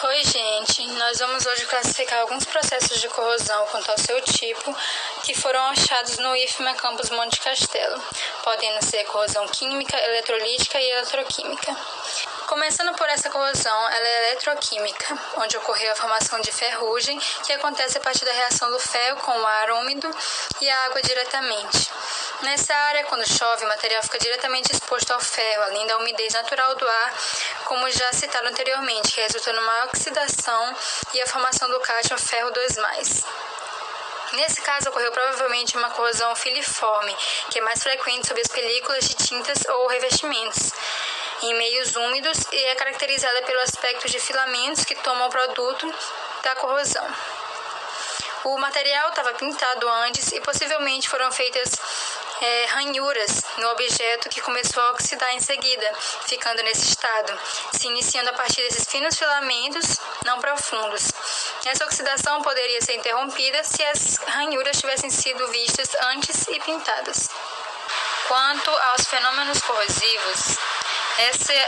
Oi, gente. Nós vamos hoje classificar alguns processos de corrosão quanto ao seu tipo que foram achados no IFMA Campus Monte Castelo, podendo ser corrosão química, eletrolítica e eletroquímica. Começando por essa corrosão, ela é eletroquímica, onde ocorreu a formação de ferrugem, que acontece a partir da reação do ferro com o ar úmido e a água diretamente. Nessa área, quando chove, o material fica diretamente exposto ao ferro, além da umidez natural do ar, como já citado anteriormente, que resulta numa oxidação e a formação do cátion ferro 2+. Nesse caso, ocorreu provavelmente uma corrosão filiforme, que é mais frequente sob as películas de tintas ou revestimentos, em meios úmidos, e é caracterizada pelo aspecto de filamentos que tomam o produto da corrosão. O material estava pintado antes e possivelmente foram feitas ranhuras no objeto que começou a oxidar em seguida, ficando nesse estado, se iniciando a partir desses finos filamentos não profundos. Essa oxidação poderia ser interrompida se as ranhuras tivessem sido vistas antes e pintadas. Quanto aos fenômenos corrosivos,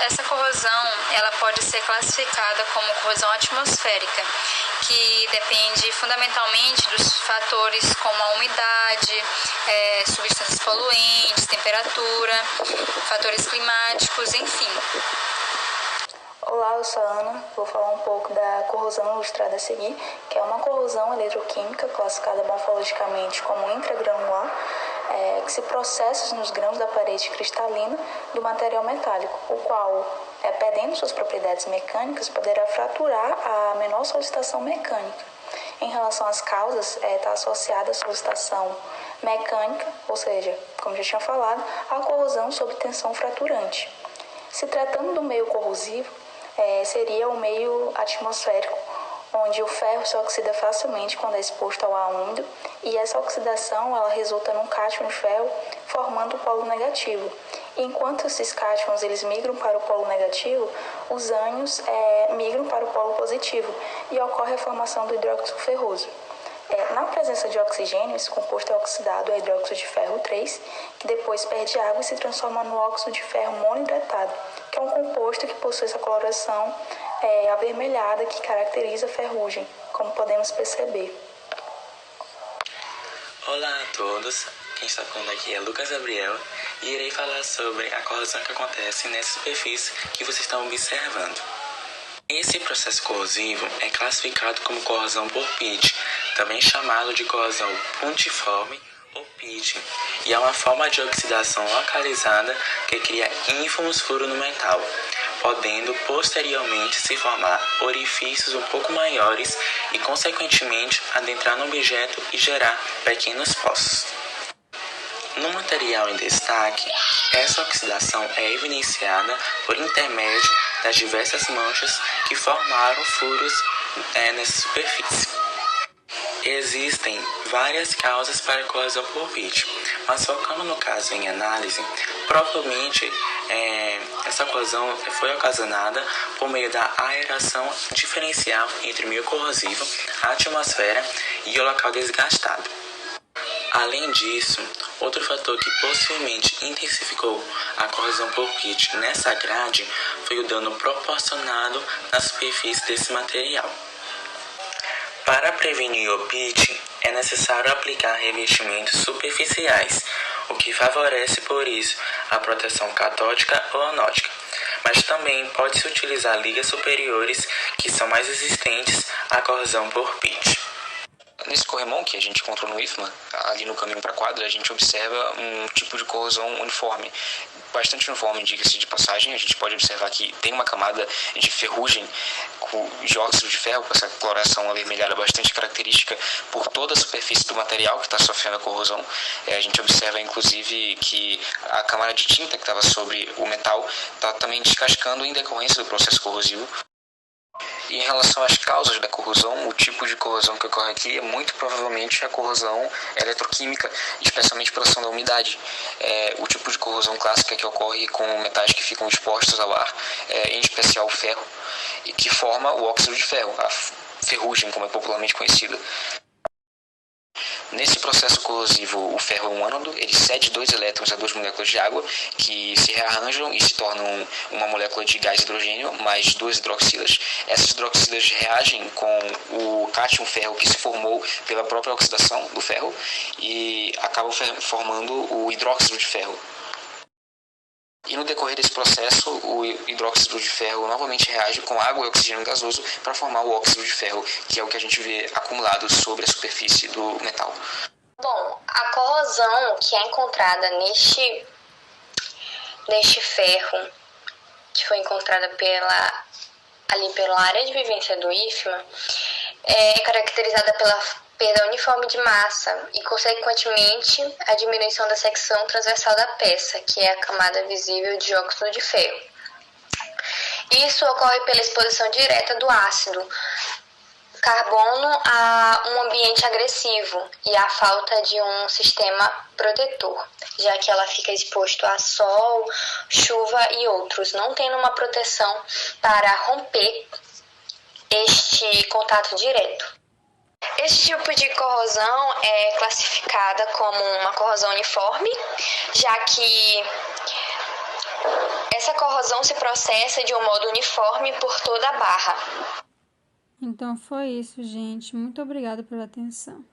essa corrosão ela pode ser classificada como corrosão atmosférica, que depende fundamentalmente dos fatores como a umidade, substâncias poluentes, temperatura, fatores climáticos, enfim. Olá, eu sou a Ana, vou falar um pouco da corrosão ilustrada a seguir, que é uma corrosão eletroquímica classificada morfologicamente como intragranular, que se processa nos grãos da parede cristalina do material metálico, o qual, perdendo suas propriedades mecânicas, poderá fraturar a menor solicitação mecânica. Em relação às causas, está associada à solicitação mecânica, ou seja, como já tinha falado, à corrosão sob tensão fraturante. Se tratando do meio corrosivo, seria o meio atmosférico, onde o ferro se oxida facilmente quando é exposto ao ar úmido, e essa oxidação ela resulta num cátion de ferro formando o polo negativo. Enquanto esses cátions eles migram para o polo negativo, os ânions migram para o polo positivo e ocorre a formação do hidróxido ferroso. Na presença de oxigênio, esse composto é oxidado a hidróxido de ferro 3, que depois perde água e se transforma no óxido de ferro monohidratado, que é um composto que possui essa coloração avermelhada que caracteriza a ferrugem, como podemos perceber. Olá a todos, quem está falando aqui é Lucas Gabriel e irei falar sobre a corrosão que acontece nessa superfície que vocês estão observando. Esse processo corrosivo é classificado como corrosão por pitch, também chamado de corrosão puntiforme ou pitch, e é uma forma de oxidação localizada que cria ínfimos furos no metal, podendo posteriormente se formar orifícios um pouco maiores e, consequentemente, adentrar no objeto e gerar pequenos poços. No material em destaque, essa oxidação é evidenciada por intermédio das diversas manchas que formaram furos nessa superfície. Existem várias causas para a corrosão por pitch, mas focando no caso em análise, provavelmente essa corrosão foi ocasionada por meio da aeração diferencial entre o meio corrosivo, a atmosfera e o local desgastado. Além disso, outro fator que possivelmente intensificou a corrosão por pitch nessa grade foi o dano proporcionado na superfície desse material. Para prevenir o pitch, é necessário aplicar revestimentos superficiais, o que favorece, por isso, a proteção catódica ou anódica, mas também pode-se utilizar ligas superiores que são mais resistentes à corrosão por pitch. Nesse corrimão que a gente encontrou no IFMA, ali no caminho para a quadra, a gente observa um tipo de corrosão uniforme. Bastante uniforme, diga-se de passagem. A gente pode observar que tem uma camada de ferrugem de óxido de ferro, com essa coloração avermelhada bastante característica por toda a superfície do material que está sofrendo a corrosão. A gente observa, inclusive, que a camada de tinta que estava sobre o metal está também descascando em decorrência do processo corrosivo. E em relação às causas da corrosão, o tipo de corrosão que ocorre aqui é muito provavelmente a corrosão eletroquímica, especialmente pela ação da umidade. O tipo de corrosão clássica que ocorre com metais que ficam expostos ao ar, em especial o ferro, e que forma o óxido de ferro, a ferrugem, como é popularmente conhecida. Nesse processo corrosivo, o ferro é um ânodo, ele cede 2 elétrons a 2 moléculas de água, que se rearranjam e se tornam uma molécula de gás hidrogênio mais 2 hidroxilas. Essas hidroxilas reagem com o cátion ferro que se formou pela própria oxidação do ferro e acabam formando o hidróxido de ferro. E no decorrer desse processo, o hidróxido de ferro novamente reage com água e oxigênio gasoso para formar o óxido de ferro, que é o que a gente vê acumulado sobre a superfície do metal. Bom, a corrosão que é encontrada neste ferro, que foi encontrada pela área de vivência do IFMA, é caracterizada pela perda uniforme de massa e, consequentemente, a diminuição da secção transversal da peça, que é a camada visível de óxido de ferro. Isso ocorre pela exposição direta do ácido carbono a um ambiente agressivo e a falta de um sistema protetor, já que ela fica exposta a sol, chuva e outros, não tendo uma proteção para romper este contato direto. Esse tipo de corrosão é classificada como uma corrosão uniforme, já que essa corrosão se processa de um modo uniforme por toda a barra. Então foi isso, gente. Muito obrigada pela atenção.